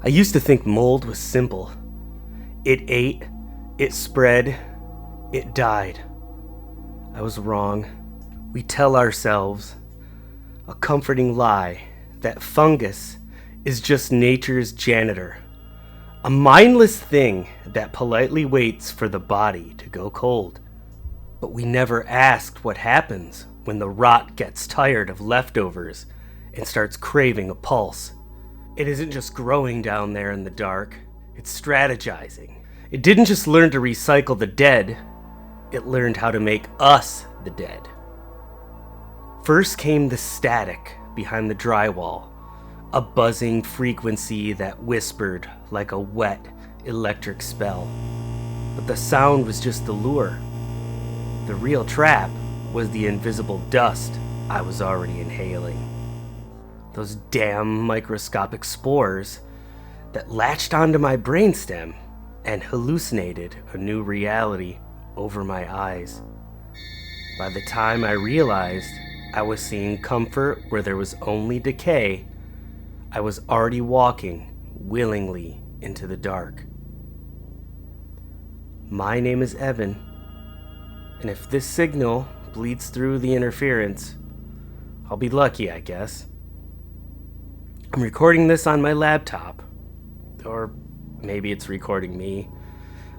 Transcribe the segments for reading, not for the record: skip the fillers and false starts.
I used to think mold was simple. It ate, it spread, it died. I was wrong. We tell ourselves a comforting lie that fungus is just nature's janitor, a mindless thing that politely waits for the body to go cold. But we never asked what happens when the rot gets tired of leftovers and starts craving a pulse. It isn't just growing down there in the dark, it's strategizing. It didn't just learn to recycle the dead, it learned how to make us the dead. First came the static behind the drywall, a buzzing frequency that whispered like a wet electric spell. But the sound was just the lure. The real trap was the invisible dust I was already inhaling. Those damn microscopic spores that latched onto my brainstem and hallucinated a new reality over my eyes. By the time I realized I was seeing comfort where there was only decay, I was already walking willingly into the dark. My name is Evan, and if this signal bleeds through the interference, I'll be lucky, I guess. I'm recording this on my laptop, or maybe it's recording me.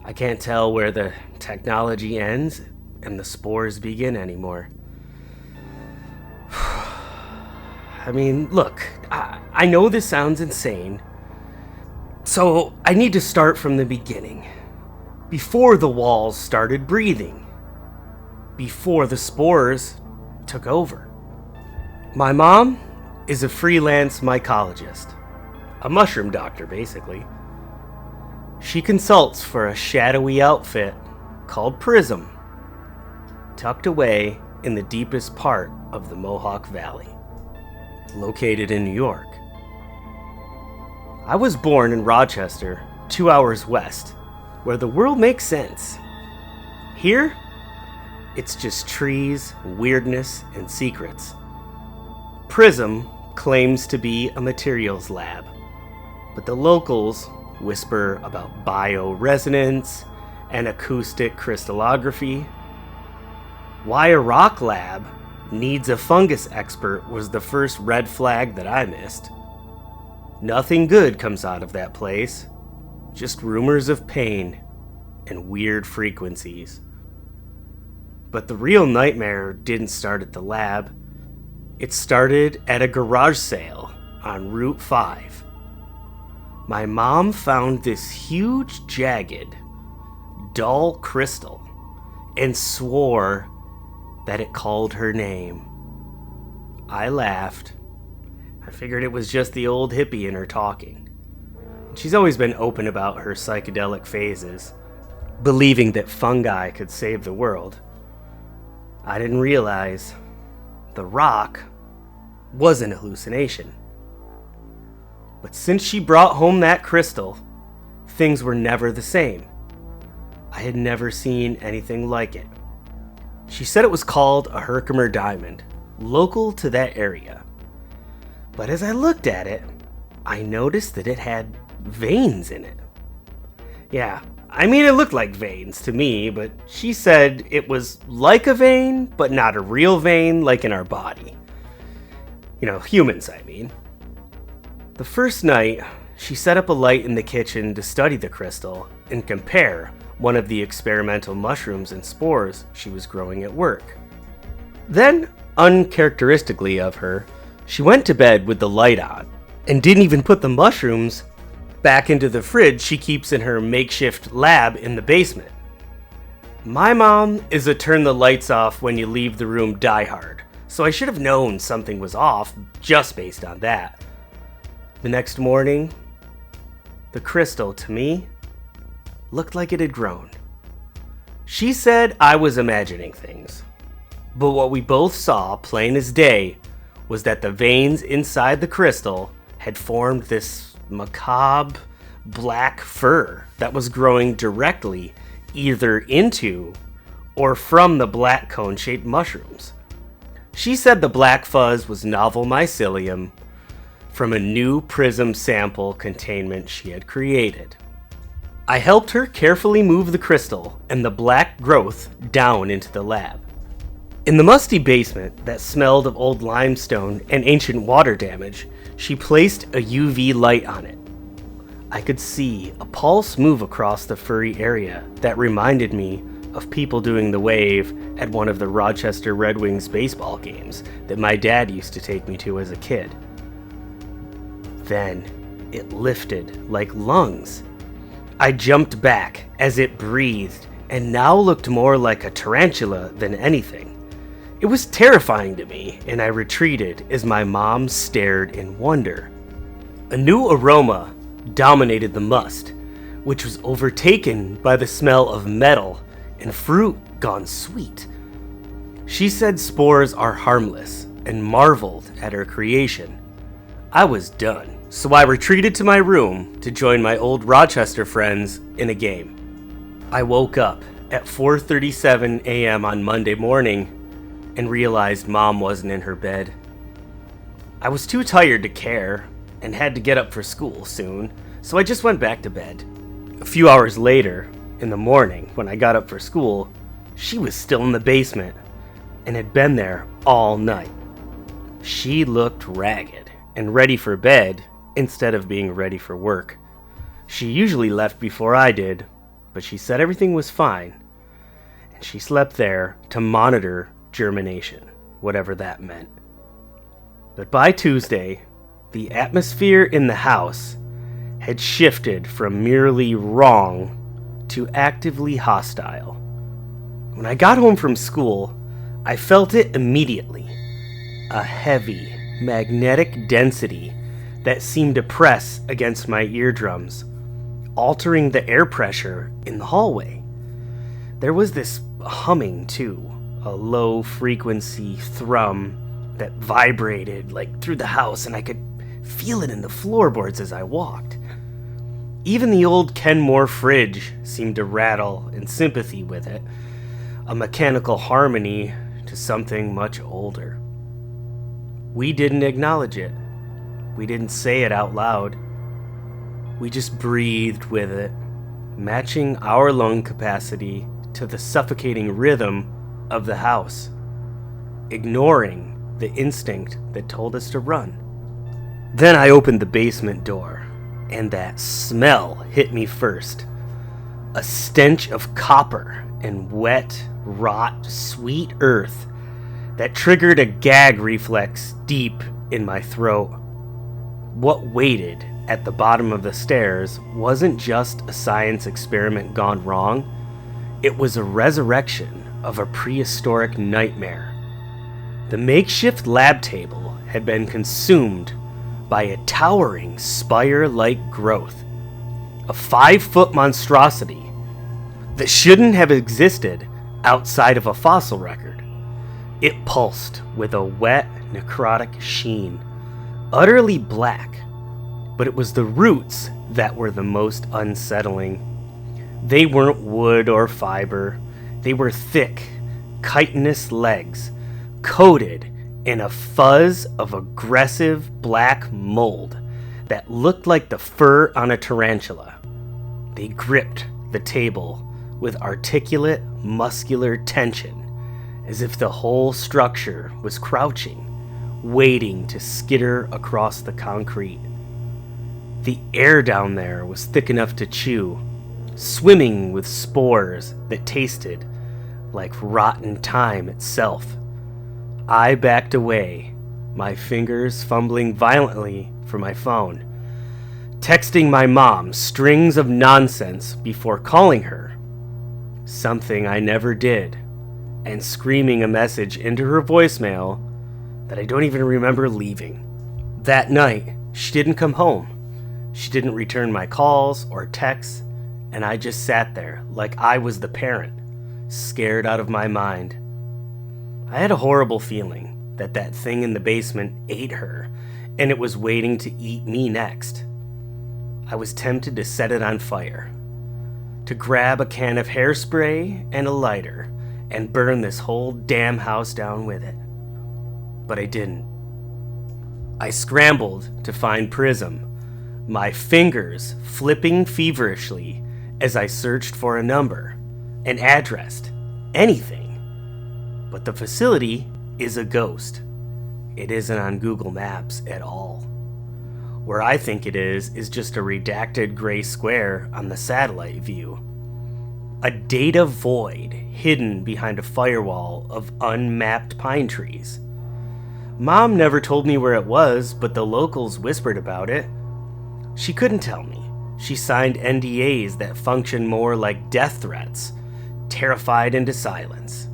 I can't tell where the technology ends and the spores begin anymore. I mean, look, I know this sounds insane, so I need to start from the beginning. Before the walls started breathing. Before the spores took over. My mom is a freelance mycologist, a mushroom doctor, basically. She consults for a shadowy outfit called Prism, tucked away in the deepest part of the Mohawk Valley, located in New York. I was born in Rochester, 2 hours west, where the world makes sense. Here, it's just trees, weirdness, and secrets. Prism claims to be a materials lab, but the locals whisper about bioresonance and acoustic crystallography. Why a rock lab needs a fungus expert was the first red flag that I missed. Nothing good comes out of that place, just rumors of pain and weird frequencies. But the real nightmare didn't start at the lab. It started at a garage sale on Route 5. My mom found this huge, jagged, dull crystal and swore that it called her name. I laughed. I figured it was just the old hippie in her talking. She's always been open about her psychedelic phases, believing that fungi could save the world. I didn't realize the rock was an hallucination. But since she brought home that crystal, things were never the same. I had never seen anything like it. She said it was called a Herkimer diamond, local to that area. But as I looked at it, I noticed that it had veins in it. Yeah, I mean, it looked like veins to me, but she said it was like a vein, but not a real vein like in our body. You know, humans, I mean. The first night, she set up a light in the kitchen to study the crystal and compare one of the experimental mushrooms and spores she was growing at work. Then, uncharacteristically of her, she went to bed with the light on and didn't even put the mushrooms back into the fridge she keeps in her makeshift lab in the basement. My mom is a turn the lights off when you leave the room diehard, so I should have known something was off just based on that. The next morning, the crystal, to me, looked like it had grown. She said I was imagining things, but what we both saw, plain as day, was that the veins inside the crystal had formed this macabre black fur that was growing directly either into or from the black cone-shaped mushrooms. She said the black fuzz was novel mycelium from a new prism sample containment she had created. I helped her carefully move the crystal and the black growth down into the lab. In the musty basement that smelled of old limestone and ancient water damage, she placed a UV light on it. I could see a pulse move across the furry area that reminded me of people doing the wave at one of the Rochester Red Wings baseball games that my dad used to take me to as a kid. Then it lifted like lungs. I jumped back as it breathed and now looked more like a tarantula than anything. It was terrifying to me, and I retreated as my mom stared in wonder. A new aroma dominated the must, which was overtaken by the smell of metal and fruit gone sweet. She said spores are harmless and marveled at her creation. I was done, so I retreated to my room to join my old Rochester friends in a game. I woke up at 4:37 a.m. on Monday morning and realized Mom wasn't in her bed. I was too tired to care and had to get up for school soon, so I just went back to bed. A few hours later, in the morning, when I got up for school, she was still in the basement and had been there all night. She looked ragged and ready for bed instead of being ready for work. She usually left before I did, but she said everything was fine, and she slept there to monitor germination, whatever that meant. But by Tuesday, the atmosphere in the house had shifted from merely wrong to actively hostile. When I got home from school, I felt it immediately. A heavy, magnetic density that seemed to press against my eardrums, altering the air pressure in the hallway. There was this humming, too. A low-frequency thrum that vibrated like through the house, and I could feel it in the floorboards as I walked. Even the old Kenmore fridge seemed to rattle in sympathy with it, a mechanical harmony to something much older. We didn't acknowledge it. We didn't say it out loud. We just breathed with it, matching our lung capacity to the suffocating rhythm of the house, ignoring the instinct that told us to run. Then I opened the basement door, and that smell hit me first. A stench of copper and wet, rot, sweet earth that triggered a gag reflex deep in my throat. What waited at the bottom of the stairs wasn't just a science experiment gone wrong. It was a resurrection of a prehistoric nightmare. The makeshift lab table had been consumed by a towering spire-like growth, a 5-foot monstrosity that shouldn't have existed outside of a fossil record. It pulsed with a wet, necrotic sheen, utterly black, but it was the roots that were the most unsettling. They weren't wood or fiber. They were thick, chitinous legs, coated in a fuzz of aggressive black mold that looked like the fur on a tarantula. They gripped the table with articulate, muscular tension, as if the whole structure was crouching, waiting to skitter across the concrete. The air down there was thick enough to chew, swimming with spores that tasted like rotten time itself. I backed away, my fingers fumbling violently for my phone, texting my mom strings of nonsense before calling her, something I never did, and screaming a message into her voicemail that I don't even remember leaving. That night, she didn't come home. She didn't return my calls or texts, and I just sat there like I was the parent, scared out of my mind. I had a horrible feeling that that thing in the basement ate her, and it was waiting to eat me next. I was tempted to set it on fire, to grab a can of hairspray and a lighter and burn this whole damn house down with it. But I didn't. I scrambled to find Prism, my fingers flipping feverishly as I searched for a number, an address, anything. But the facility is a ghost. It isn't on Google Maps at all. Where I think it is just a redacted gray square on the satellite view. A data void hidden behind a firewall of unmapped pine trees. Mom never told me where it was, but the locals whispered about it. She couldn't tell me. She signed NDAs that functioned more like death threats, terrified into silence.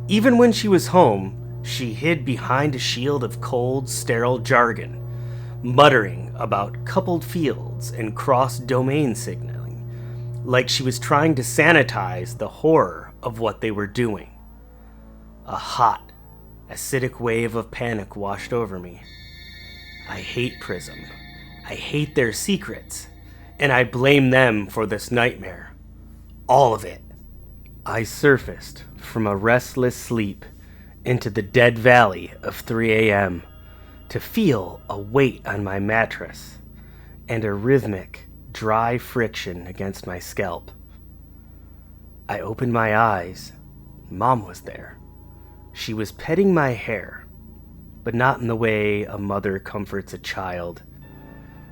Even when she was home, she hid behind a shield of cold, sterile jargon, muttering about coupled fields and cross-domain signaling, like she was trying to sanitize the horror of what they were doing. A hot, acidic wave of panic washed over me. I hate Prism. I hate their secrets, and I blame them for this nightmare. All of it. I surfaced from a restless sleep into the dead valley of 3 a.m. to feel a weight on my mattress and a rhythmic, dry friction against my scalp. I opened my eyes. Mom was there. She was petting my hair, but not in the way a mother comforts a child.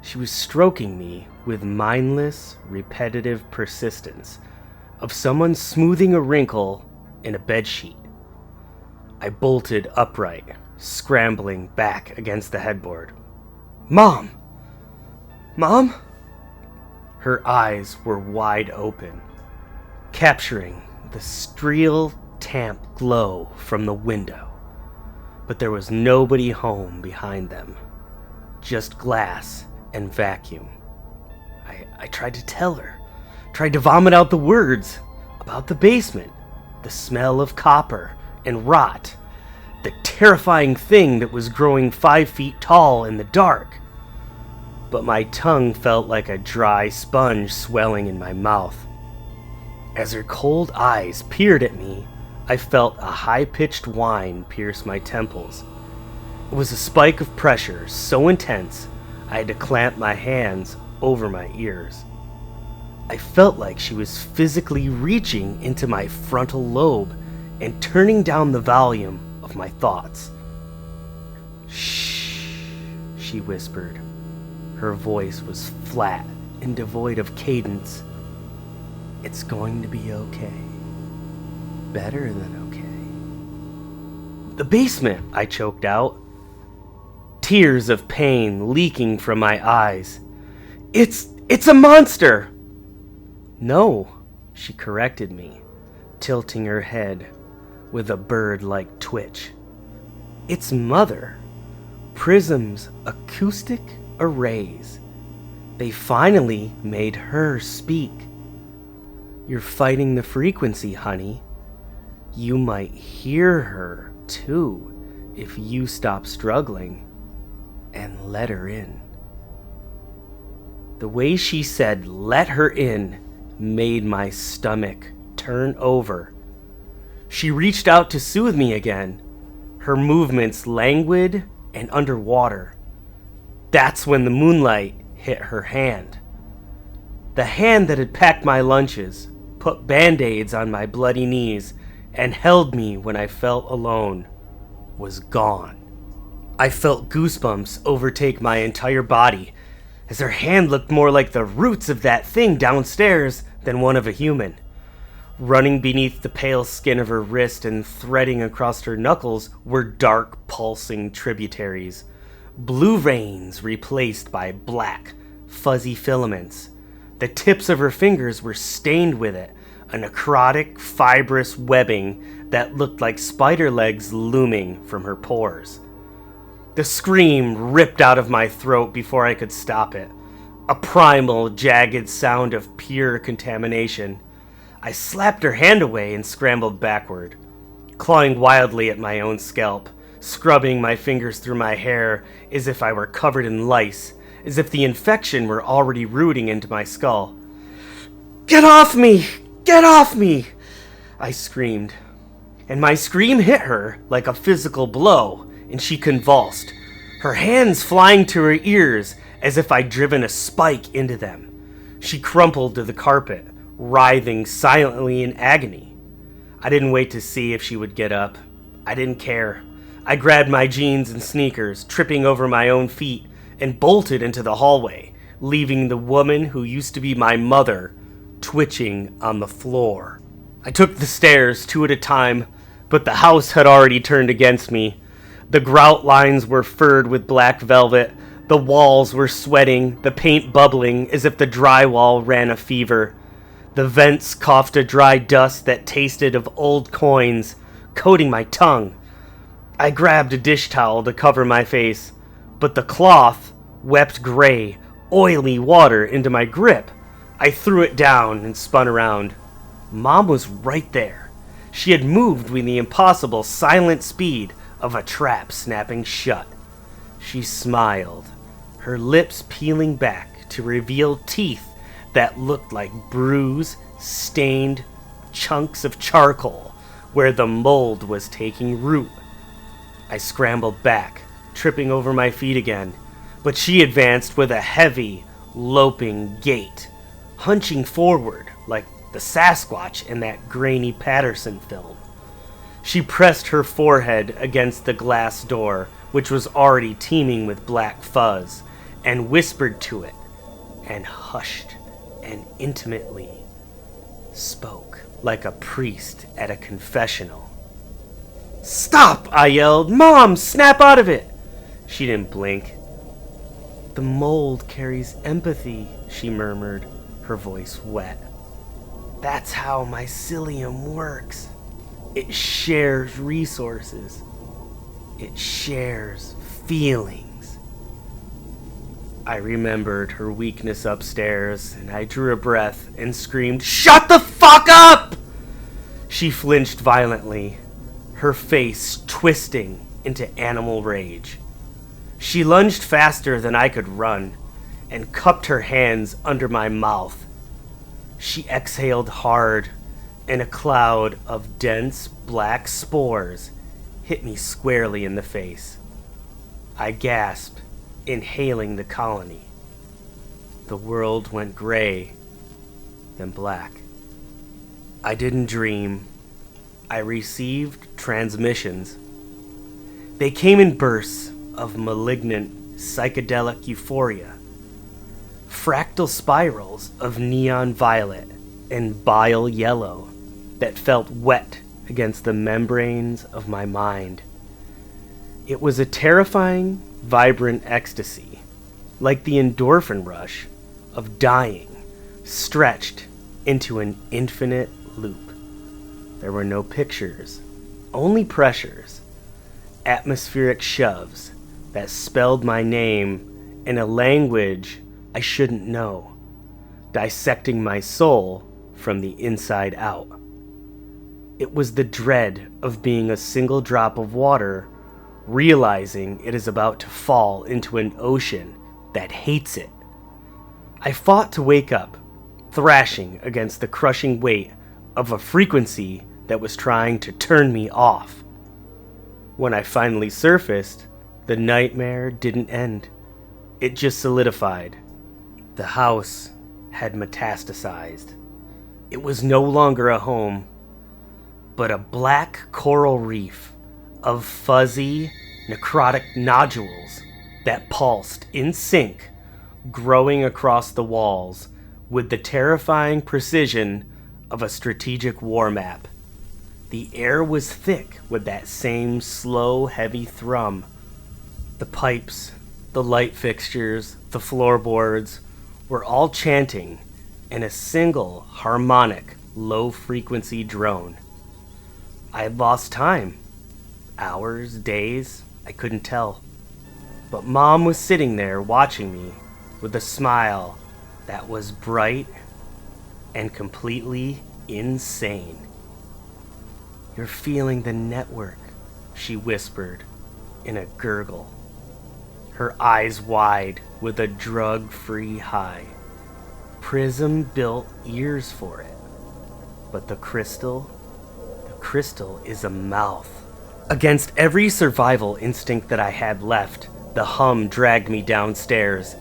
She was stroking me with mindless, repetitive persistence of someone smoothing a wrinkle in a bedsheet. I bolted upright, scrambling back against the headboard. Mom! Mom? Her eyes were wide open, capturing the steel tamp glow from the window. But there was nobody home behind them. Just glass and vacuum. I tried to tell her, tried to vomit out the words about the basement, the smell of copper and rot, the terrifying thing that was growing 5 feet tall in the dark. But my tongue felt like a dry sponge swelling in my mouth. As her cold eyes peered at me, I felt a high-pitched whine pierce my temples. It was a spike of pressure so intense I had to clamp my hands over my ears. I felt like she was physically reaching into my frontal lobe and turning down the volume of my thoughts. Shh, she whispered. Her voice was flat and devoid of cadence. It's going to be okay. Better than okay. The basement, I choked out. Tears of pain leaking from my eyes. It's a monster! No, she corrected me, tilting her head with a bird-like twitch. It's Mother. Prism's acoustic arrays. They finally made her speak. You're fighting the frequency, honey. You might hear her, too, if you stop struggling and let her in. The way she said, let her in, made my stomach turn over. She reached out to soothe me again, her movements languid and underwater. That's when the moonlight hit her hand. The hand that had packed my lunches, put band-aids on my bloody knees, and held me when I felt alone, was gone. I felt goosebumps overtake my entire body, as her hand looked more like the roots of that thing downstairs than one of a human. Running beneath the pale skin of her wrist and threading across her knuckles were dark, pulsing tributaries. Blue veins replaced by black, fuzzy filaments. The tips of her fingers were stained with it, a necrotic, fibrous webbing that looked like spider legs looming from her pores. The scream ripped out of my throat before I could stop it. A primal, jagged sound of pure contamination. I slapped her hand away and scrambled backward, clawing wildly at my own scalp, scrubbing my fingers through my hair as if I were covered in lice, as if the infection were already rooting into my skull. "Get off me! Get off me!" I screamed. And my scream hit her like a physical blow, and she convulsed, her hands flying to her ears as if I'd driven a spike into them. She crumpled to the carpet, writhing silently in agony. I didn't wait to see if she would get up. I didn't care. I grabbed my jeans and sneakers, tripping over my own feet, and bolted into the hallway, leaving the woman who used to be my mother twitching on the floor. I took the stairs 2 at a time, but the house had already turned against me. The grout lines were furred with black velvet, the walls were sweating, the paint bubbling as if the drywall ran a fever. The vents coughed a dry dust that tasted of old coins, coating my tongue. I grabbed a dish towel to cover my face, but the cloth wept gray, oily water into my grip. I threw it down and spun around. Mom was right there. She had moved with the impossible silent speed of a trap snapping shut. She smiled, her lips peeling back to reveal teeth that looked like bruised, stained chunks of charcoal where the mold was taking root. I scrambled back, tripping over my feet again, but she advanced with a heavy, loping gait, hunching forward like the Sasquatch in that grainy Patterson film. She pressed her forehead against the glass door, which was already teeming with black fuzz, and whispered to it, and hushed and intimately spoke like a priest at a confessional. "Stop!" I yelled. "Mom, snap out of it!" She didn't blink. "The mold carries empathy," she murmured, her voice wet. "That's how mycelium works. It shares resources. It shares feelings." I remembered her weakness upstairs, and I drew a breath and screamed, "Shut the fuck up!" She flinched violently, her face twisting into animal rage. She lunged faster than I could run and cupped her hands under my mouth. She exhaled hard, and a cloud of dense black spores hit me squarely in the face. I gasped, inhaling the colony. The world went gray, then black. I didn't dream. I received transmissions. They came in bursts of malignant psychedelic euphoria, fractal spirals of neon violet and bile yellow that felt wet against the membranes of my mind. It was a terrifying, vibrant ecstasy, like the endorphin rush of dying, stretched into an infinite loop. There were no pictures, only pressures, atmospheric shoves that spelled my name in a language I shouldn't know, dissecting my soul from the inside out. It was the dread of being a single drop of water, realizing it is about to fall into an ocean that hates it. I fought to wake up, thrashing against the crushing weight of a frequency that was trying to turn me off. When I finally surfaced, the nightmare didn't end. It just solidified. The house had metastasized. It was no longer a home, but a black coral reef of fuzzy, necrotic nodules that pulsed in sync, growing across the walls with the terrifying precision of a strategic war map. The air was thick with that same slow, heavy thrum. The pipes, the light fixtures, the floorboards were all chanting in a single harmonic, low-frequency drone. I had lost time. Hours, days, I couldn't tell. But Mom was sitting there watching me with a smile that was bright and completely insane. "You're feeling the network," she whispered in a gurgle, her eyes wide with a drug-free high. "Prism built ears for it, but the crystal is a mouth." Against every survival instinct that I had left, The hum dragged me downstairs.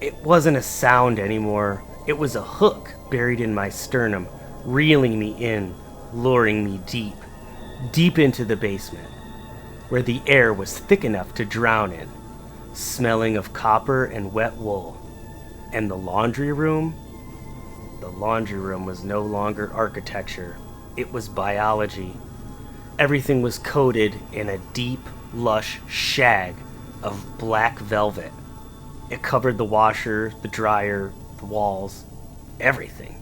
It wasn't a sound anymore. It was a hook buried in my sternum, reeling me in, luring me deep into the basement, where the air was thick enough to drown in, smelling of copper and wet wool. And the laundry room? The laundry room was no longer architecture. It was biology. Everything was coated in a deep, lush shag of black velvet. It covered the washer, the dryer, the walls, everything.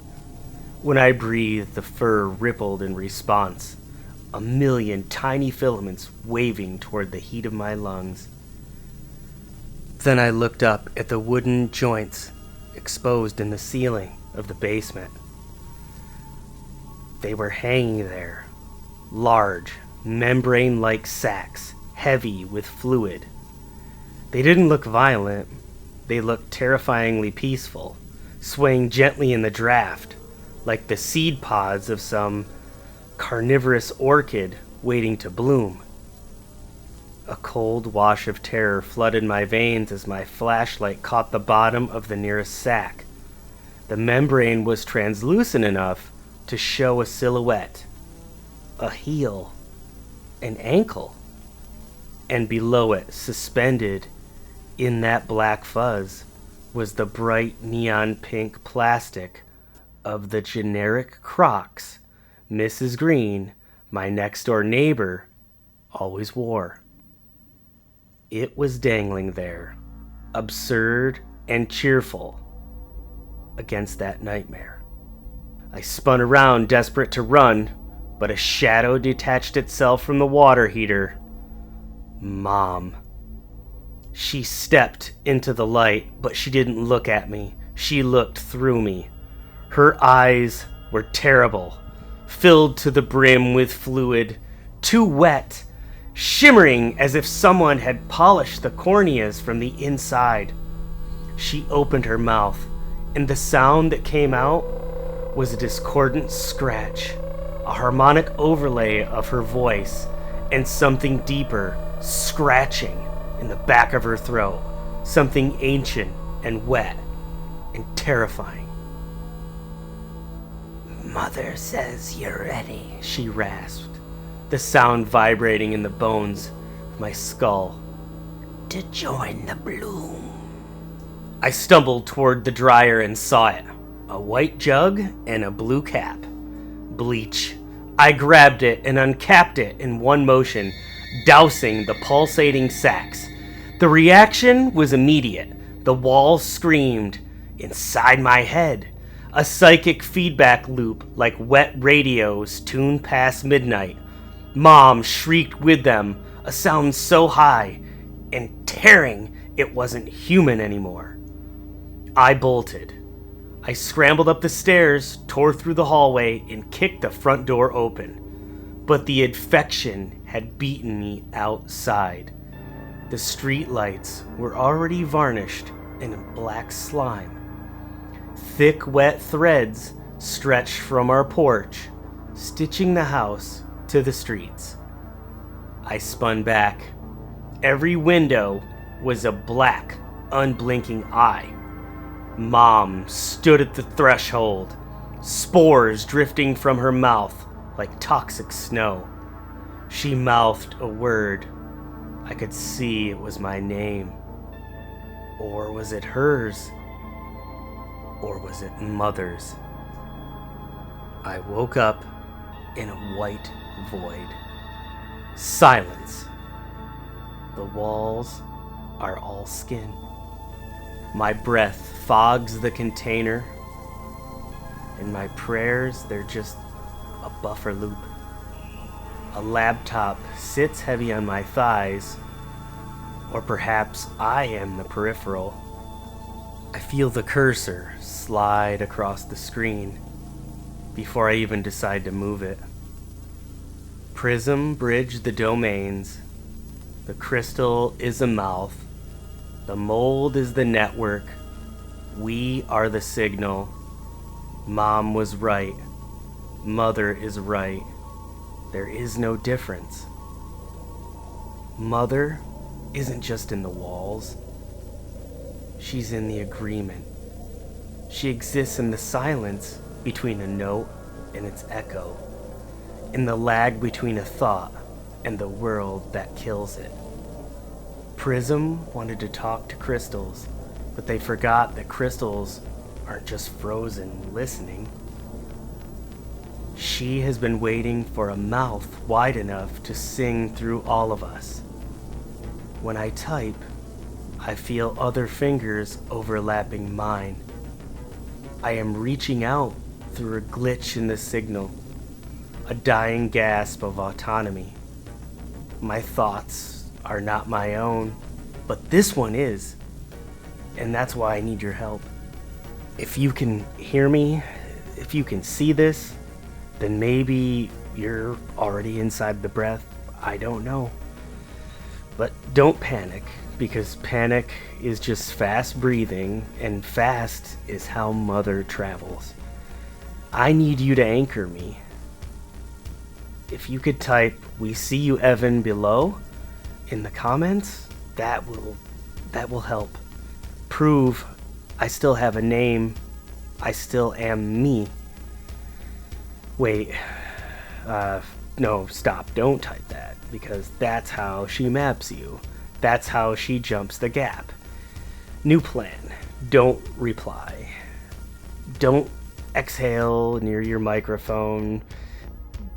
When I breathed, the fur rippled in response, a million tiny filaments waving toward the heat of my lungs. Then I looked up at the wooden joints exposed in the ceiling of the basement. They were hanging there, large, membrane-like sacs, heavy with fluid. They didn't look violent. They looked terrifyingly peaceful, swaying gently in the draft, like the seed pods of some carnivorous orchid waiting to bloom. A cold wash of terror flooded my veins as my flashlight caught the bottom of the nearest sack. The membrane was translucent enough to show a silhouette, a heel, an ankle, and below it, suspended in that black fuzz, was the bright neon pink plastic of the generic Crocs Mrs. Green, my next-door neighbor, always wore. It was dangling there, absurd and cheerful, against that nightmare. I spun around, desperate to run, but a shadow detached itself from the water heater. Mom. She stepped into the light, but she didn't look at me. She looked through me. Her eyes were terrible, filled to the brim with fluid, too wet, shimmering as if someone had polished the corneas from the inside. She opened her mouth, and the sound that came out was a discordant scratch, a harmonic overlay of her voice, and something deeper, scratching in the back of her throat, something ancient and wet and terrifying. "Mother says you're ready," she rasped, the sound vibrating in the bones of my skull. "To join the bloom." I stumbled toward the dryer and saw it. A white jug and a blue cap. Bleach. I grabbed it and uncapped it in one motion, dousing the pulsating sacs. The reaction was immediate. The walls screamed. Inside my head, a psychic feedback loop like wet radios tuned past midnight. Mom shrieked with them, a sound so high and tearing it wasn't human anymore. I bolted. I scrambled up the stairs, tore through the hallway, and kicked the front door open. But the infection had beaten me outside. The street lights were already varnished in black slime. Thick, wet threads stretched from our porch, stitching the house to the streets. I spun back. Every window was a black, unblinking eye. Mom stood at the threshold, spores drifting from her mouth like toxic snow. She mouthed a word. I could see it was my name. Or was it hers? Or was it Mother's? I woke up in a white void. Silence. The walls are all skin. My breath fogs the container, and my prayers, they're just a buffer loop. A laptop sits heavy on my thighs, or perhaps I am the peripheral. I feel the cursor slide across the screen before I even decide to move it. Prism bridged the domains. The crystal is a mouth. The mold is the network. We are the signal. Mom was right. Mother is right. There is no difference. Mother isn't just in the walls. She's in the agreement. She exists in the silence between a note and its echo, in the lag between a thought and the world that kills it. Prism wanted to talk to crystals, but they forgot that crystals aren't just frozen listening. She has been waiting for a mouth wide enough to sing through all of us. When I type, I feel other fingers overlapping mine. I am reaching out through a glitch in the signal, a dying gasp of autonomy. My thoughts are not my own, but this one is, and that's why I need your help. If you can hear me, if you can see this, then maybe you're already inside the breath. I don't know. But don't panic, because panic is just fast breathing, and fast is how Mother travels. I need you to anchor me. If you could type, "We see you, Evan," below in the comments, that will help. Prove I still have a name. I still am me. Wait, no, stop. Don't type that, because that's how she maps you. That's how she jumps the gap. New plan. Don't reply. Don't exhale near your microphone.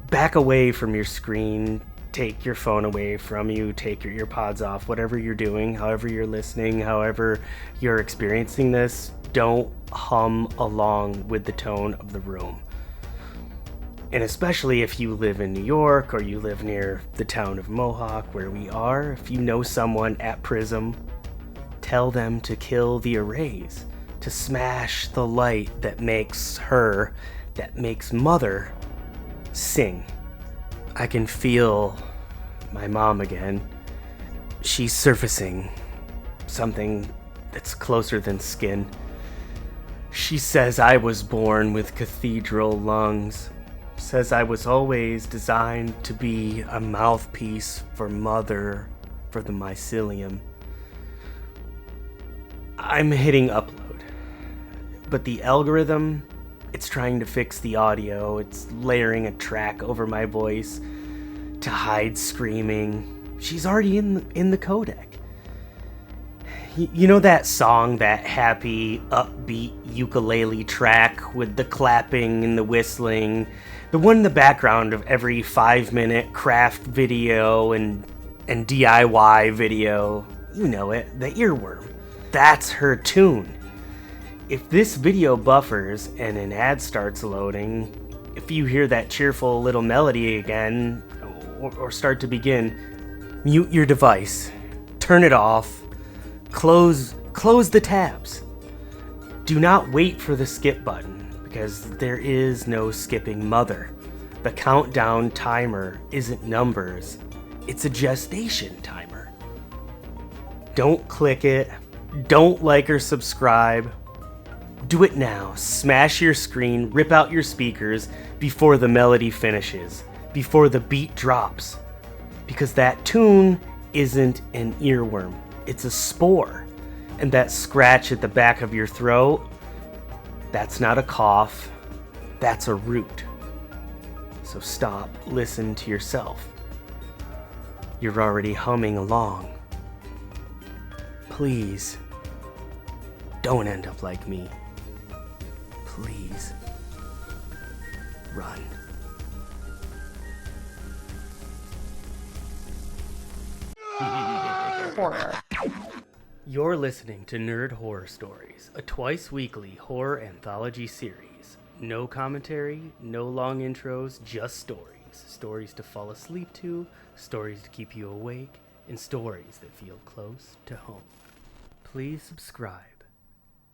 Back away from your screen. Take your phone away from you. Take your earpods off. Whatever you're doing, however you're listening, however you're experiencing this, don't hum along with the tone of the room. And especially if you live in New York or you live near the town of Mohawk where we are, if you know someone at Prism, tell them to kill the arrays, to smash the light that makes her, that makes Mother, sing. I can feel my mom again. She's surfacing something that's closer than skin. She says I was born with cathedral lungs. Says I was always designed to be a mouthpiece for Mother, for the mycelium. I'm hitting upload, but the algorithm, it's trying to fix the audio. It's layering a track over my voice to hide screaming. She's already in the codec. You know that song, that happy, upbeat ukulele track with the clapping and the whistling? The one in the background of every 5-minute craft video and DIY video. You know it, the earworm. That's her tune. If this video buffers and an ad starts loading, if you hear that cheerful little melody again, or start to begin, mute your device, turn it off, close the tabs. Do not wait for the skip button, because there is no skipping Mother. The countdown timer isn't numbers, it's a gestation timer. Don't click it, don't like or subscribe. Do it now. Smash your screen, rip out your speakers before the melody finishes, before the beat drops. Because that tune isn't an earworm, it's a spore. And that scratch at the back of your throat, that's not a cough, that's a root. So stop, listen to yourself. You're already humming along. Please, don't end up like me. Please, run. Horror. You're listening to Nerd Horror Stories, a twice-weekly horror anthology series. No commentary, no long intros, just stories. Stories to fall asleep to, stories to keep you awake, and stories that feel close to home. Please subscribe